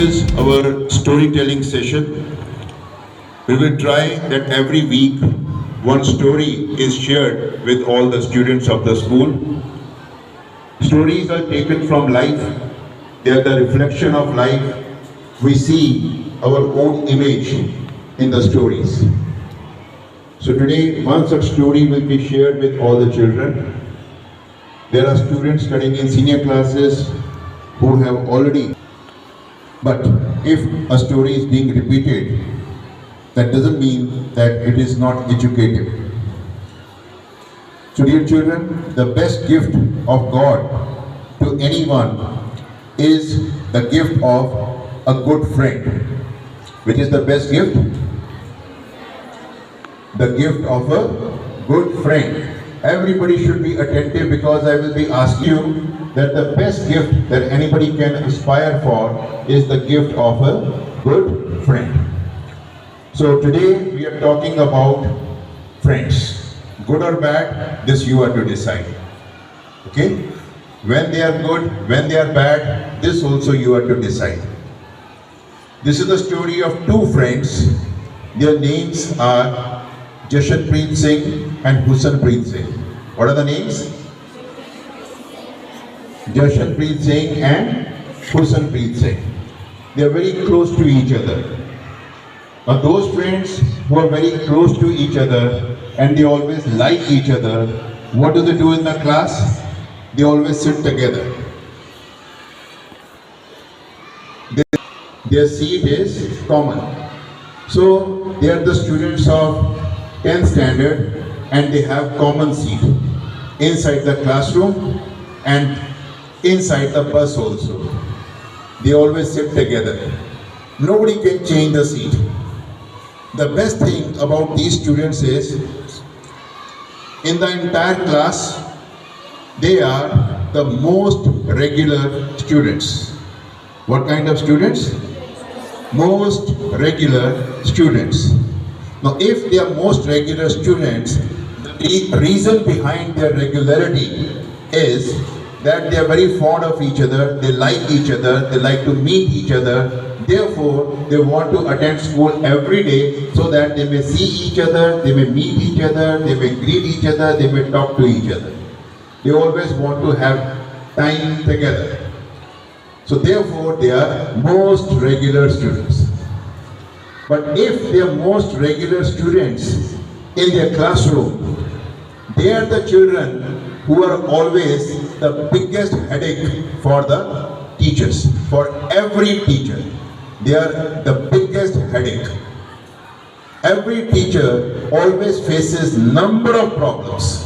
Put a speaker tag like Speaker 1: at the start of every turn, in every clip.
Speaker 1: is our storytelling session. We will try that every week one story is shared with all the students of the school. Stories are taken from life. They are the reflection of life. We see our own image in the stories. So today, one such story will be shared with all the children. There are students studying in senior classes who have already. But if a story is being repeated, that doesn't mean that it is not educative. So dear children, the best gift of God to anyone is the gift of a good friend. Which is the best gift? The gift of a good friend. Everybody should be attentive because I will be asking you that the best gift that anybody can aspire for is the gift of a good friend. So today we are talking about friends. Good or bad, this you are to decide. Okay? When they are good, when they are bad, this also you are to decide. This is the story of two friends. Their names are Jashanpreet Singh and Husanpreet Singh. What are the names? Jashanpreet Singh and Husanpreet Singh. They are very close to each other. Now those friends who are very close to each other and they always like each other, what do they do in the class? They always sit together. Their seat is common. So they are the students of 10th standard and they have common seat inside the classroom and inside the bus also. They always sit together. Nobody can change the seat. The best thing about these students is in the entire class they are the most regular students. What kind of students? Most regular students. Now if they are most regular students, the reason behind their regularity is that they are very fond of each other, they like each other, they like to meet each other. Therefore, they want to attend school every day so that they may see each other, they may meet each other, they may greet each other, they may talk to each other. They always want to have time together. So therefore, they are most regular students. But if they are most regular students in their classroom, they are the children who are always the biggest headache for the teachers, for every teacher. They are the biggest headache. Every teacher always faces number of problems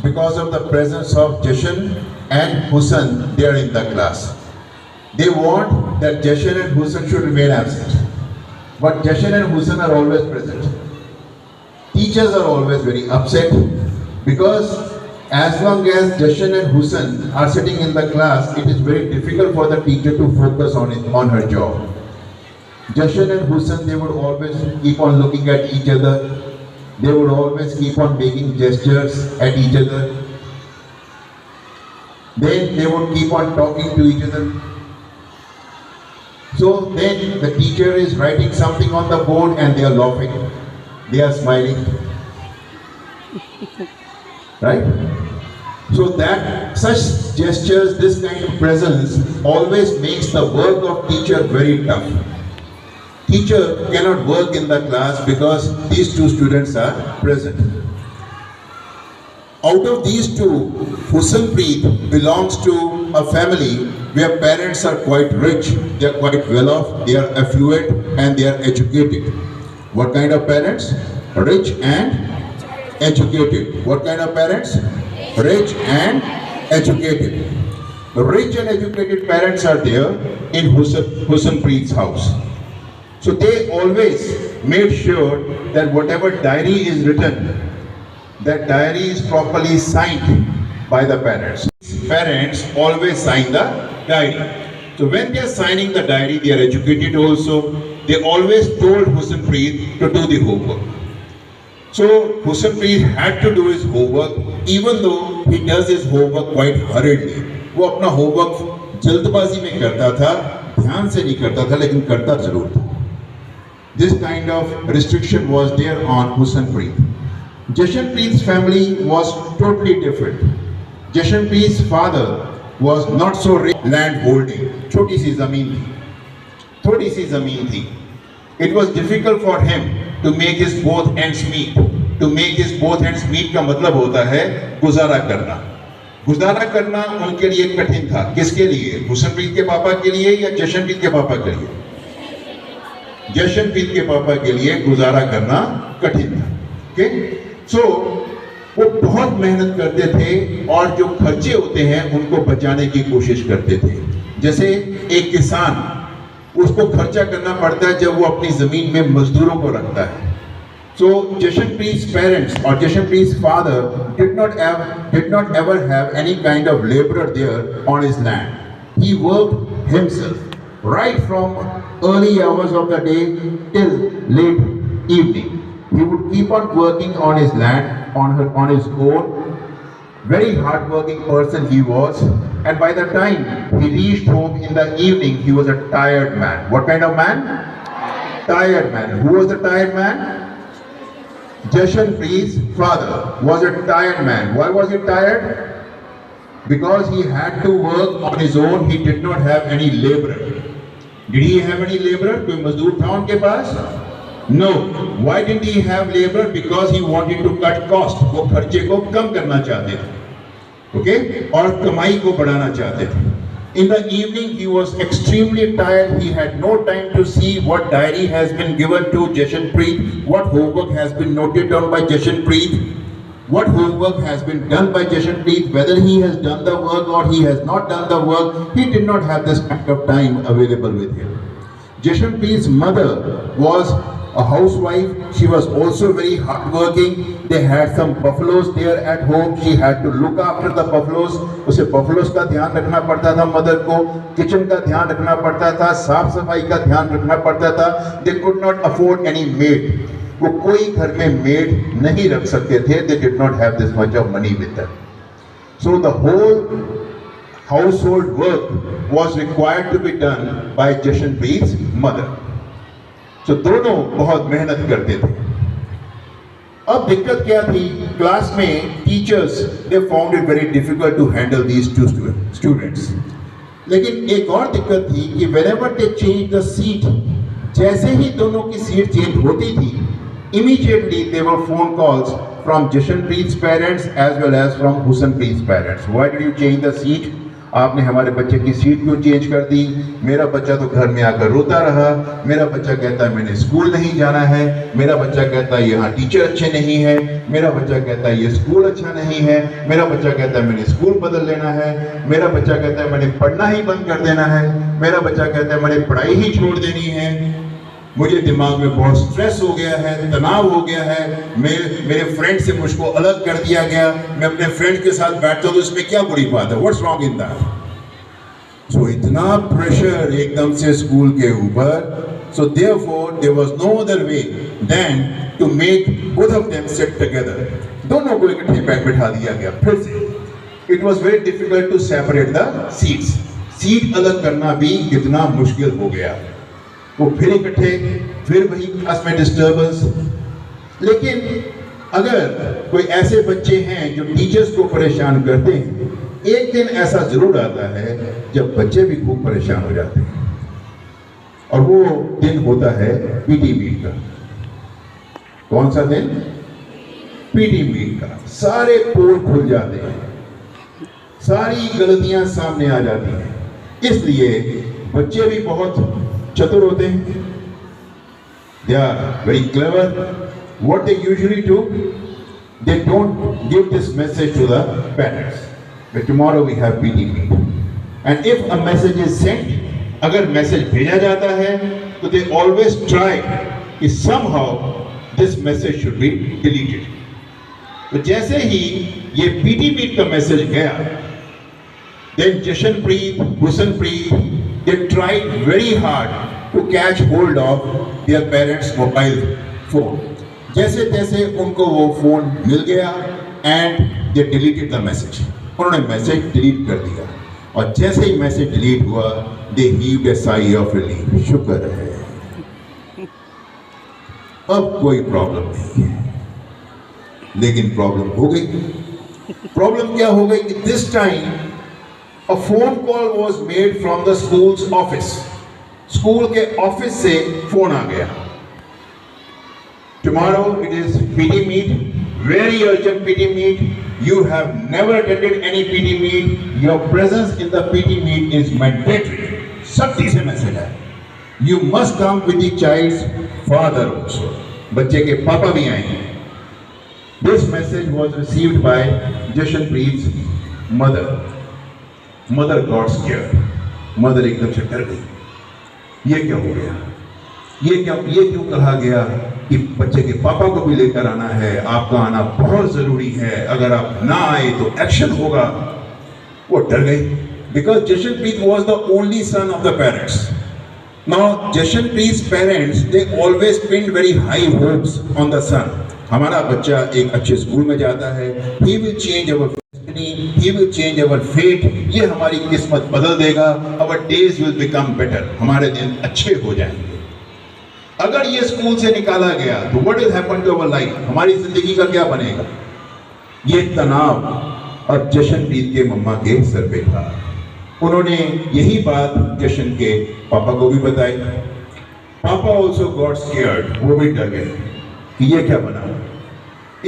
Speaker 1: because of the presence of Jashan and Husan there in the class. They want that Jashan and Husan should remain absent. But Jashan and Husan are always present. Teachers are always very upset because as long as Jashan and Husan are sitting in the class, it is very difficult for the teacher to focus on her job. Jashan and Husan, they would always keep on looking at each other. They would always keep on making gestures at each other. Then they would keep on talking to each other. So then the teacher is writing something on the board and they are laughing. They are smiling. Right? So that such gestures, this kind of presence always makes the work of teacher very tough. Teacher cannot work in the class because these two students are present. Out of these two, Husanpreet belongs to a family where parents are quite rich, they are quite well off, they are affluent and they are educated. What kind of parents? Rich and educated. What kind of parents? Rich and educated. Rich and educated parents are there in Husanpreet's house. So they always made sure that whatever diary is written, that diary is properly signed by the parents. Parents always sign the diary. So when they are signing the diary, they are educated also. They always told Husanpreet to do the homework. So Husanpreet had to do his homework, even though he does his homework quite hurriedly. वो अपना homework जल्दबाजी में करता था, ध्यान से नहीं करता था लेकिन करता जरूर था। This kind of restriction was there on Hussainpreet. Jashanpreet's family was totally different. Jashanpreet's father was not so rich land holding. छोटी सी जमीन थी, थोड़ी सी जमीन थी. It was difficult for him to make his both ends meet. To make his both ends meet का मतलब होता है गुजारा करना. गुजारा करना उनके लिए कठिन था. किसके लिए? हुसैनप्रीत के पापा के लिए या जशनप्रीत के पापा के लिए? जशनप्रीत के पापा के लिए गुजारा करना कठिन था. ओके, सो वो बहुत मेहनत करते थे और जो खर्चे होते हैं उनको बचाने की कोशिश करते थे. जैसे एक किसान, उसको खर्चा करना पड़ता है जब वो अपनी जमीन में मजदूरों को रखता है. So Jashanpreet's parents or Jashanpreet's father did not ever have any kind of laborer there on his land. He worked himself right from early hours of the day till late evening. He would keep on working on his land on his own. Very hard-working person he was, and by the time he reached home in the evening, he was a tired man. What kind of man? Tired man. Who was the tired man? Jashanpreet's father was a tired man. Why was he tired? Because he had to work on his own. He did not have any laborer. Did he have any laborer? कोई मजदूर था उनके पास? No. Why didn't he have laborer? Because he wanted to cut cost. वो खर्चे को कम करना चाहते थे. Okay? और कमाई को बढ़ाना चाहते थे. In the evening, he was extremely tired. He had no time to see what diary has been given to Jashanpreet, what homework has been noted down by Jashanpreet, what homework has been done by Jashanpreet, whether he has done the work or he has not done the work. He did not have this kind of time available with him. Jashanpreet's mother was a housewife. She was also very hardworking. They had some buffaloes there at home. She had to look after the buffaloes. उसे buffaloes का ध्यान रखना पड़ता था mother को, kitchen का ध्यान रखना पड़ता था, साफ सफाई का ध्यान रखना पड़ता था. They could not afford any maid. वो कोई घर में maid नहीं रख सकते थे. They did not have this much of money with them. So the whole household work was required to be done by Jashanpreet's mother. तो दोनों बहुत मेहनत करते थे. अब दिक्कत क्या थी? क्लास में teachers they found it very difficult to handle these two students. लेकिन एक और दिक्कत थी कि whenever they change the seat, जैसे ही दोनों की सीट चेंज होती थी, immediately there were phone calls from Jashanpreet's parents as well as from Hussainpreet's parents. Why did you change the seat? आपने हमारे बच्चे की सीट क्यों चेंज कर दी? मेरा बच्चा तो घर में आकर रोता रहा. मेरा बच्चा कहता है मैंने स्कूल नहीं जाना है. मेरा बच्चा कहता है यहाँ टीचर अच्छे नहीं है. मेरा बच्चा कहता है ये स्कूल अच्छा नहीं है. मेरा बच्चा कहता है मैंने स्कूल बदल लेना है. मेरा बच्चा कहता है मैंने पढ़ना ही बंद कर देना है. मेरा बच्चा कहता है मैंने पढ़ाई ही छोड़ देनी है. मुझे दिमाग में बहुत स्ट्रेस हो गया है, तनाव हो गया है. मेरे फ्रेंड से मुझको अलग कर दिया गया. मैं अपने फ्रेंड के साथ बैठता हूँ तो इसमें क्या बुरी बात है? What's wrong in that? So इतना प्रेशर एकदम से स्कूल के ऊपर. So therefore there was no other way than to make both of them sit together. दोनों को इकट्ठे बैठा दिया गया फिर से. It was very difficult to separate the seats. Seat अलग करना भी कितना मुश्किल हो गया. वो फिर इकट्ठे, फिर वही क्लास में डिस्टर्बेंस. लेकिन अगर कोई ऐसे बच्चे हैं जो टीचर्स को परेशान करते हैं, एक दिन ऐसा जरूर आता है जब बच्चे भी खूब परेशान हो जाते हैं. और वो दिन होता है पीटी मीट का. कौन सा दिन? पीटी मीट का. सारे पोल खुल जाते हैं, सारी गलतियां सामने आ जाती हैं. इसलिए बच्चे भी बहुत चतुर होते हैं. They are very clever. What they usually do, they don't give this message to the parents. But tomorrow we have PT meet. And if a message is sent, अगर मैसेज भेजा जाता है तो they always try कि somehow this message should be deleted. तो जैसे ही ये PT meet का मैसेज गया, then Jashanpreet, Hussainpreet, they tried very hard to catch hold of their parents' mobile phone. जैसे तैसे उनको वो फोन मिल गया and they deleted the message. उन्होंने मैसेज डिलीट कर दिया. और जैसे ही मैसेज डिलीट हुआ, दे हीव्ड अ साई ऑफ रिलीफ, शुक्र है अब कोई प्रॉब्लम नहीं है। लेकिन प्रॉब्लम हो गई। प्रॉब्लम क्या हो गई कि this time a phone call was made from the schools office. School के ऑफिस से फोन आ गया, tomorrow it is PT meet, very urgent PT meet, you have never attended any PT meet, your presence in the PT meet is mandatory। सख्ती से message है, you must come with the child's father also, बच्चे के पापा भी आएंगे। This message was received by Jashanpreet's mother। Mother got scared। Mother एकदम से डर गई, ये क्या हो गया, ये क्यों कहा गया कि बच्चे के पापा को भी लेकर आना है, आपका आना बहुत जरूरी है, अगर आप ना आए तो एक्शन होगा। वो डर गई, because Jashanpreet was the only son of the parents. Now Jashanpreet parents they always pin very high hopes on the son. हमारा बच्चा एक अच्छे स्कूल में जाता है, he will change our destiny, he will change our fate, ये हमारी किस्मत बदल देगा, our days will become better, हमारे दिन अच्छे हो जाएंगे। अगर ये स्कूल से निकाला गया तो what will happen to our life, हमारी जिंदगी का क्या बनेगा। ये तनाव अब जशनप्रीत के मम्मा के सर पे था। उन्होंने यही बात जशन के पापा को भी बताई। पापा ऑल्सो गॉट स्केयर्ड, वो भी डर गए कि ये क्या बना।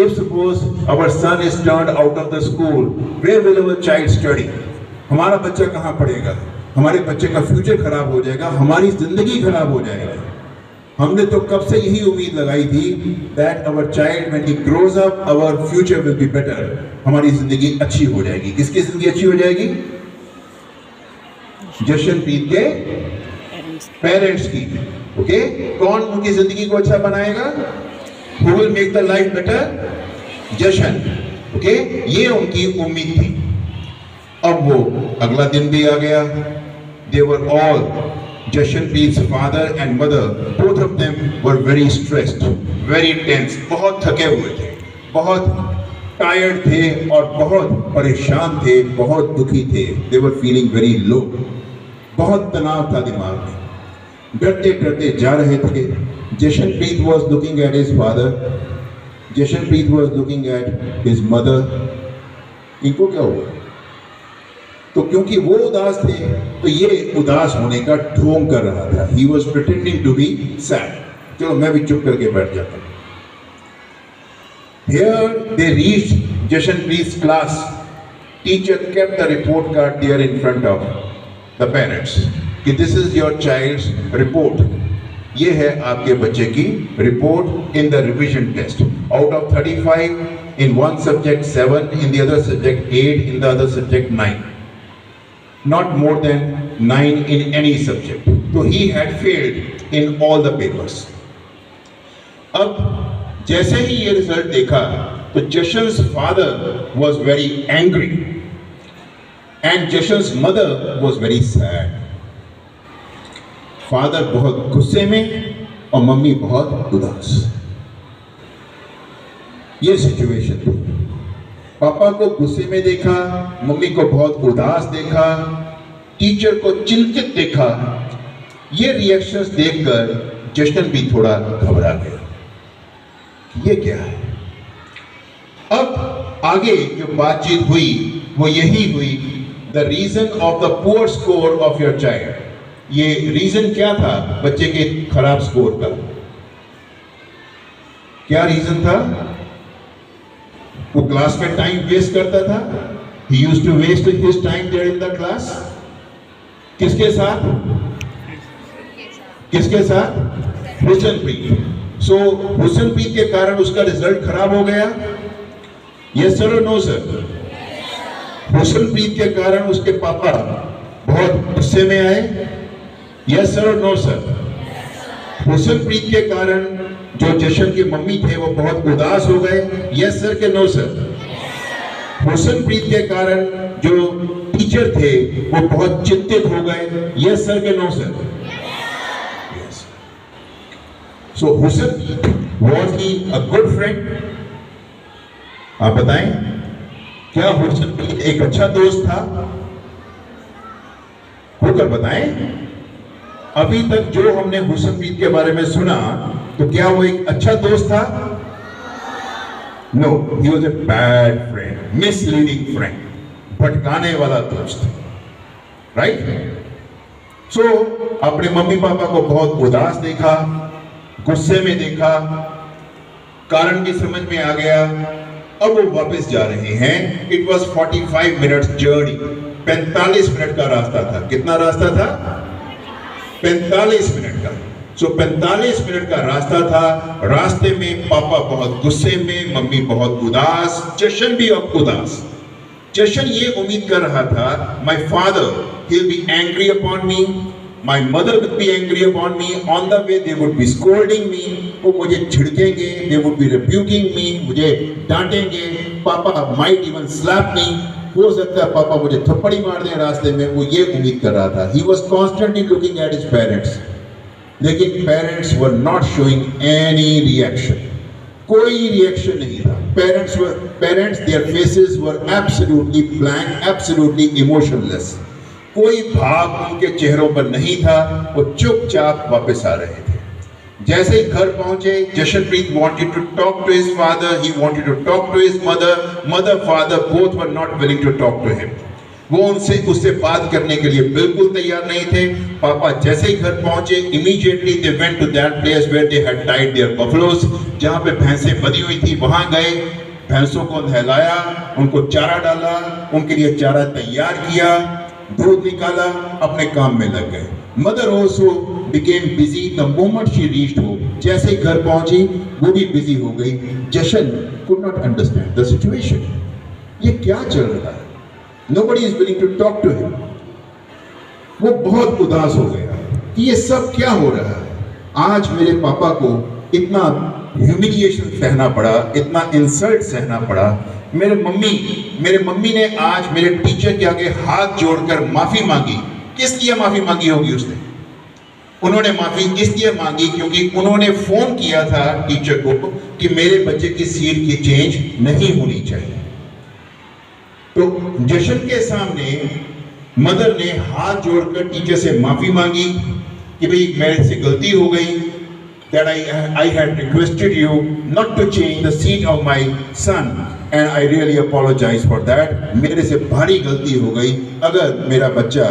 Speaker 1: If suppose our son is turned out of the school, where will our child study, हमारा बच्चा कहाँ पढ़ेगा, हमारे बच्चे का फ्यूचर खराब हो जाएगा, हमारी जिंदगी खराब हो जाएगी। हमने तो कब से यही उम्मीद लगाई थी that our child when he grows up our future will be better, हमारी जिंदगी अच्छी हो जाएगी। किसकी जिंदगी अच्छी हो जाएगी? जशनप्रीत के पेरेंट्स की। ओके, कौन उनकी जिंदगी को अच्छा बनाएगा? Who will make the life better? Jashan. Okay, ये उनकी उम्मीद थी। अब वो अगला दिन भी आ गया। They were all Jashanpreet's father and mother, both of them were very stressed, very tense, बहुत थके हुए थे, बहुत टायर्ड थे और बहुत परेशान थे, बहुत दुखी थे। They were feeling very low, बहुत तनाव था दिमाग में, डरते डरते जा रहे थे। Jashanpreet was looking at his father, Jashanpreet was looking at his mother। इनको क्या हुआ? तो क्योंकि वो उदास थे तो ये उदास होने का ढोंग कर रहा था। He was pretending to be sad। चलो मैं भी चुप करके बैठ जाता हूँ। Here they reached Jashanpreet's class। Teacher kept the report card there in front of the parents कि this is your child's report। ये है आपके बच्चे की report in the revision test। Out of 35 in one subject 7, in the other subject 8, in the other subject 9। Not more than 9 in any subject। So he had failed in all the papers। अब जैसे ही ये result देखा तो जशन's father was very angry and जशन's mother was very sad। Father बहुत गुस्से में और mummy बहुत उदास। ये सिचुएशन थी। पापा को गुस्से में देखा, मम्मी को बहुत उदास देखा, टीचर को चिंतित देखा। ये रिएक्शंस देखकर जशन भी थोड़ा घबरा गया, ये क्या है। अब आगे जो बातचीत हुई वो यही हुई, the reason of the poor score of your child. ये रीजन क्या था बच्चे के खराब स्कोर का? क्या रीजन था? वो क्लास में टाइम वेस्ट करता था। He used to waste his time there in the class। किसके साथ? किसके साथ? हुसनप्रीत। So हुसनप्रीत के कारण उसका रिजल्ट खराब हो गया। Yes sir or no sir? Husanpreet के कारण उसके पापा बहुत गुस्से में आए। Yes sir or no sir? Husanpreet के कारण जो जशन की मम्मी थे वो बहुत उदास हो गए। यस सर के नो सर? हुसनप्रीत के कारण जो टीचर थे वो बहुत चिंतित हो गए। यस सर के no sir? Yes. So Husanpreet was he a good friend? आप बताएं, क्या हुसनप्रीत एक अच्छा दोस्त था? खुलकर बताएं, अभी तक जो हमने हुसनप्रीत के बारे में सुना, तो क्या वो एक अच्छा दोस्त था? No, he was a bad friend, misleading friend, भटकाने वाला दोस्त। राइट? सो अपने मम्मी पापा को बहुत उदास देखा, गुस्से में देखा, कारण की समझ में आ गया। अब वो वापस जा रहे हैं। It was 45 minutes journey, 45 minute का रास्ता था। कितना रास्ता था? 45 मिनट का। सो 45 मिनट का रास्ता था। रास्ते में पापा बहुत गुस्से में, मम्मी बहुत उदास, जशन भी अब उदास। जशन ये उम्मीद कर रहा था, my father he'll be angry upon me, my mother would be angry upon me, on the way they would be scolding me, वो मुझे छिड़केंगे, they would be rebuking me, मुझे डांटेंगे, पापा might even slap me, हो सकता है पापा मुझे थप्पड़ी मार दें रास्ते में। वो ये उम्मीद कर रहा था। He was constantly looking at his parents, लेकिन parents were not showing any reaction, कोई रिएक्शन नहीं था। Parents their faces were absolutely blank, absolutely emotionless, कोई भाव उनके चेहरों पर नहीं था। वो चुपचाप वापस आ रहे थे। जैसे ही घर पहुंचे, Jashanpreet wanted to talk to his father, he wanted to talk to his mother, father both were not willing to talk to him. वो उससे बात करने के लिए बिल्कुल तैयार नहीं थे। पापा जैसे ही घर पहुंचे, immediately they went to that place where they had tied their buffaloes, जहाँ पे भैंसें बंधी हुई थी, वहां गए, भैंसों को नहलाया, उनको चारा डाला, उनके लिए चारा तैयार किया, दूध निकाला, अपने काम में लग गए। Mother also became busy the moment she reached home. जैसे ही घर पहुंची, वो भी बिजी हो गई। जशन could not understand the situation. ये क्या चल रहा है? Nobody is willing to talk to him. वो बहुत उदास हो गया कि ये सब क्या हो रहा है। आज मेरे पापा को इतना ह्यूमिलिएशन सहना पड़ा, इतना इंसल्ट सहना पड़ा। मेरे मम्मी ने आज मेरे टीचर के आगे हाथ जोड़कर माफी मांगी। किस लिए माफी मांगी होगी उसने? उन्होंने माफी इसलिए मांगी क्योंकि उन्होंने फोन किया था टीचर को कि मेरे बच्चे की सीट की चेंज नहीं होनी चाहिए। तो जशन के सामने मदर ने हाथ जोड़कर टीचर से माफी मांगी कि भाई मेरे से गलती हो गई, that I had requested you not to change the seat of my son and I really apologize for that. मेरे से भारी गलती हो गई। अगर मेरा बच्चा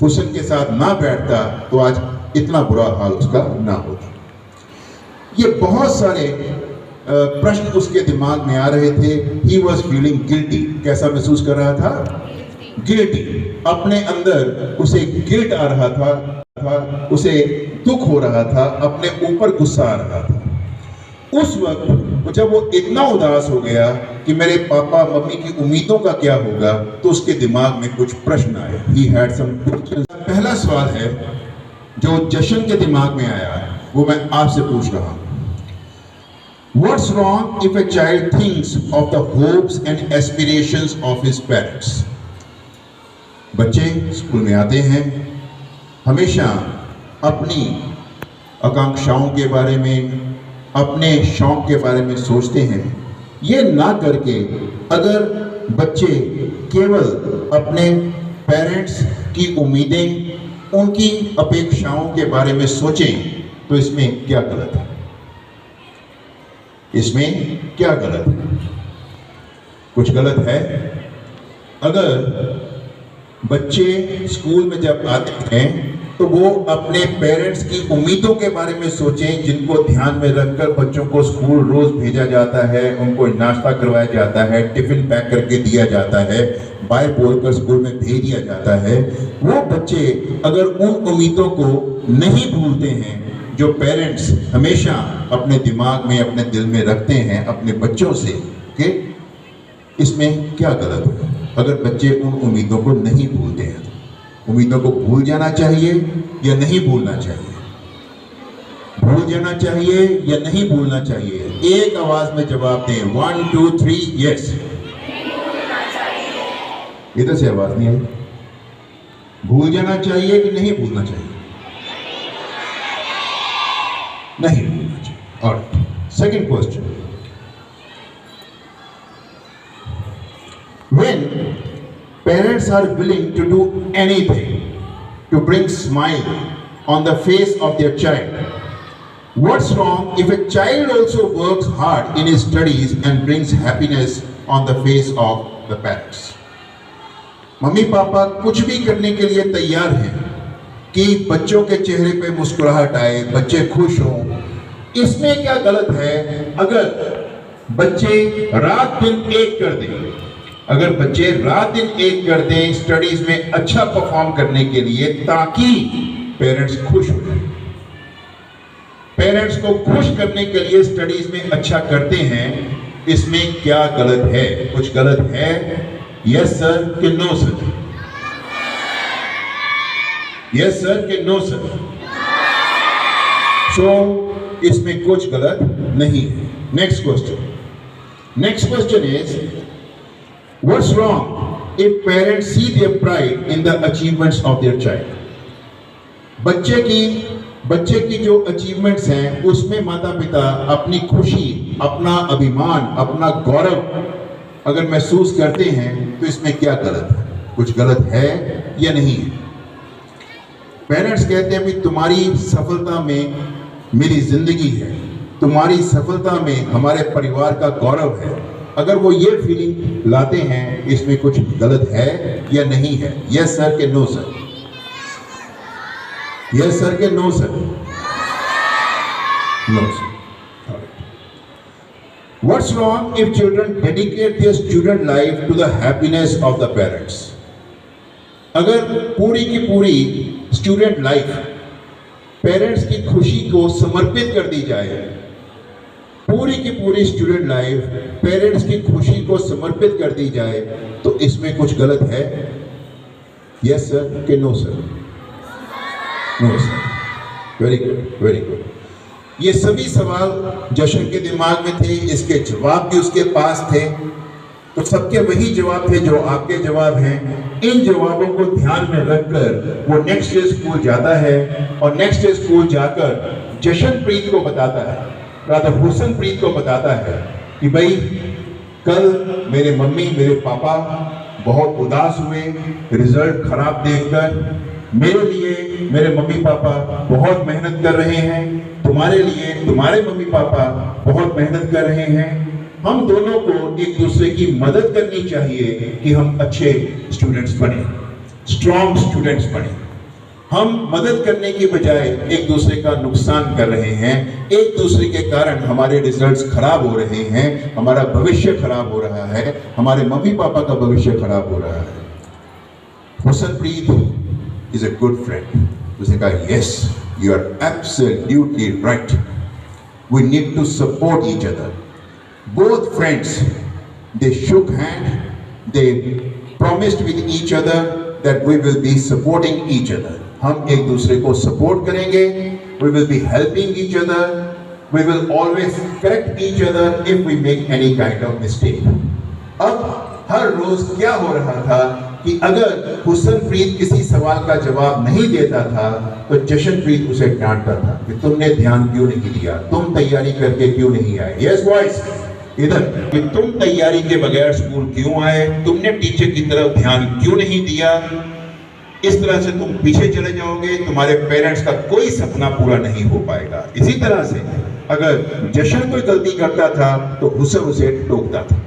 Speaker 1: हुसन के साथ ना बैठता तो आज इतना बुरा हाल उसका ना होता। ये बहुत सारे प्रश्न उसके दिमाग में आ रहे थे। He was feeling guilty. कैसा महसूस कर रहा था? गिल्टी। अपने अंदर उसे गिल्ट आ रहा था, उसे दुख हो रहा था, अपने ऊपर गुस्सा आ रहा था। उस वक्त जब वो इतना उदास हो गया कि मेरे पापा मम्मी की उम्मीदों का क्या होगा, तो उसके दिमाग में कुछ प्रश्न आए। He had some questions. पहला सवाल है जो जशन के दिमाग में आया, वो मैं आपसे पूछ रहा हूँ। What's wrong if a child thinks of the hopes and aspirations of his parents? बच्चे स्कूल में आते हैं, हमेशा अपनी आकांक्षाओं के बारे में, अपने शौक के बारे में सोचते हैं। ये ना करके अगर बच्चे केवल अपने पेरेंट्स की उम्मीदें, उनकी अपेक्षाओं के बारे में सोचें, तो इसमें क्या गलत है? इसमें क्या गलत है? कुछ गलत है? अगर बच्चे स्कूल में जब आते हैं तो वो अपने पेरेंट्स की उम्मीदों के बारे में सोचें, जिनको ध्यान में रखकर बच्चों को स्कूल रोज भेजा जाता है, उनको नाश्ता करवाया जाता है, टिफिन पैक करके दिया जाता है, बाय बोलकर स्कूल में भेज दिया जाता है। वो बच्चे अगर उन उम्मीदों को नहीं भूलते हैं जो पेरेंट्स हमेशा अपने दिमाग में, अपने दिल में रखते हैं अपने बच्चों से, कि इसमें क्या गलत है? अगर बच्चे उन उम्मीदों को नहीं भूलते हैं, उम्मीदों को भूल जाना चाहिए या नहीं भूलना चाहिए? भूल जाना चाहिए या नहीं भूलना चाहिए? एक आवाज में जवाब दें। 1 2 3 यस। इधर से आवाज नहीं आई। भूल जाना चाहिए कि नहीं भूलना चाहिए? नहीं भूलना चाहिए। और second question, when parents are willing to do anything, to bring smile on the face of their child. What's wrong if a child also works hard in his studies and brings happiness on the face of the parents? Mummy papa कुछ भी करने के लिए तैयार हैं कि बच्चों के चेहरे पे मुस्कुराहट आए, बच्चे खुश हों। इसमें क्या गलत है अगर बच्चे रात दिन एक कर दें? अगर बच्चे रात दिन एक कर दें स्टडीज में अच्छा परफॉर्म करने के लिए, ताकि पेरेंट्स खुश हो जाए। पेरेंट्स को खुश करने के लिए स्टडीज में अच्छा करते हैं, इसमें क्या गलत है? कुछ गलत है? यस सर कि नो सर? यस सर कि नो सर? सो इसमें कुछ गलत नहीं है। Next question is, what's wrong if parents see their pride in the achievements of their child? बच्चे की जो अचीवमेंट्स हैं उसमें माता पिता अपनी खुशी, अपना अभिमान, अपना गौरव अगर महसूस करते हैं, तो इसमें क्या गलत है? कुछ गलत है या नहीं है? पेरेंट्स कहते हैं भी तुम्हारी सफलता में मेरी जिंदगी है, तुम्हारी सफलता में हमारे परिवार का गौरव है। अगर वो ये फीलिंग लाते हैं, इसमें कुछ गलत है या नहीं है? यस सर के नो सर? यस सर के no sir? No sir. What's wrong if children dedicate their student life to the happiness of the parents? अगर पूरी की पूरी स्टूडेंट लाइफ पेरेंट्स की खुशी को समर्पित कर दी जाए, पूरी की पूरी स्टूडेंट लाइफ पेरेंट्स की खुशी को समर्पित कर दी जाए, तो इसमें कुछ गलत है? यस सर कि no sir? No sir. Very good, very good. ये सभी सवाल जशन के दिमाग में थे, इसके जवाब भी उसके पास थे, तो सबके वही जवाब थे जो आपके जवाब हैं। इन जवाबों को ध्यान में रखकर वो नेक्स्ट डे स्कूल जाता है और नेक्स्ट डे स्कूल जाकर जशनप्रीत को बताता है, राधा हुसनप्रीत को बताता है कि भाई कल मेरे मम्मी मेरे पापा बहुत उदास हुए रिजल्ट खराब देखकर। मेरे लिए मेरे मम्मी पापा बहुत मेहनत कर रहे हैं, तुम्हारे लिए तुम्हारे मम्मी पापा बहुत मेहनत कर रहे हैं। हम दोनों को एक दूसरे की मदद करनी चाहिए कि हम अच्छे स्टूडेंट्स बने, स्ट्रॉन्ग स्टूडेंट्स बने। हम मदद करने की बजाय एक दूसरे का नुकसान कर रहे हैं, एक दूसरे के कारण हमारे रिजल्ट्स खराब हो रहे हैं, हमारा भविष्य खराब हो रहा है, हमारे मम्मी पापा का भविष्य खराब हो रहा है। Husanpreet is a good friend. उसने कहा, yes, you are absolutely right. We need to support each other. Both friends, they shook hand, they promised with each other that we will be supporting each other. हम एक दूसरे को support करेंगे, we will be helping each other, we will always correct each other if we make any kind of mistake. अब हर रोज क्या हो रहा था कि अगर हुसनप्रीत किसी सवाल का जवाब नहीं देता था तो जशनप्रीत उसे डांटता था कि तुमने ध्यान क्यों नहीं दिया, तुम तैयारी करके क्यों नहीं आए। यस बॉयज, इधर कि तुम तैयारी के बगैर स्कूल क्यों आए, तुमने टीचर की तरफ ध्यान क्यों नहीं दिया। इस तरह से तुम पीछे चले जाओगे, तुम्हारे पेरेंट्स का कोई सपना पूरा नहीं हो पाएगा। इसी तरह से अगर जशन कोई गलती करता था तो हुसन उसे टोकता था।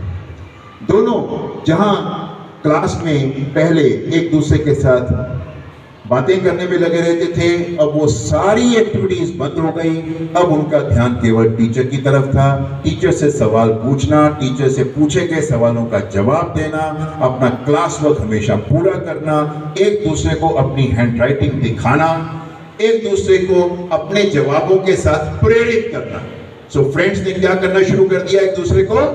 Speaker 1: दोनों जहां क्लास में पहले एक दूसरे के साथ बातें करने में लगे रहते थे, अब वो सारी एक्टिविटीज बंद हो गई। अब उनका ध्यान केवल टीचर की तरफ था, टीचर से सवाल पूछना, टीचर से पूछे गए सवालों का जवाब देना, अपना क्लास वर्क हमेशा पूरा करना, एक दूसरे को अपनी हैंडराइटिंग दिखाना, एक दूसरे को अपने जवाबों के साथ प्रेरित करना। सो फ्रेंड्स ने क्या करना शुरू कर दिया, एक दूसरे को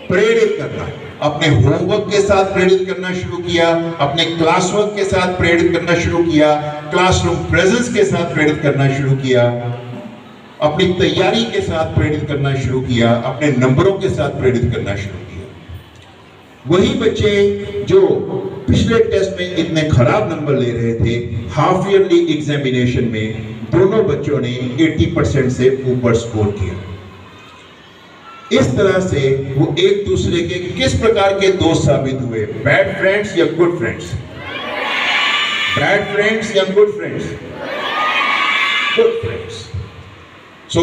Speaker 1: प्रेरित करना, अपने होमवर्क के साथ प्रेरित करना शुरू किया, अपने क्लास वर्क के साथ प्रेरित करना शुरू किया, क्लासरूम प्रेजेंस के साथ प्रेरित करना शुरू किया, अपनी तैयारी के साथ प्रेरित करना शुरू किया, अपने नंबरों के साथ प्रेरित करना शुरू किया। वही बच्चे जो पिछले टेस्ट में इतने खराब नंबर ले रहे थे, हाफ ईयरली एग्जामिनेशन में दोनों बच्चों ने 80% से ऊपर स्कोर किया। इस तरह से वो एक दूसरे के किस प्रकार के दोस्त साबित हुए, बैड फ्रेंड्स या गुड फ्रेंड्स? Bad friends या good friends? Good friends. So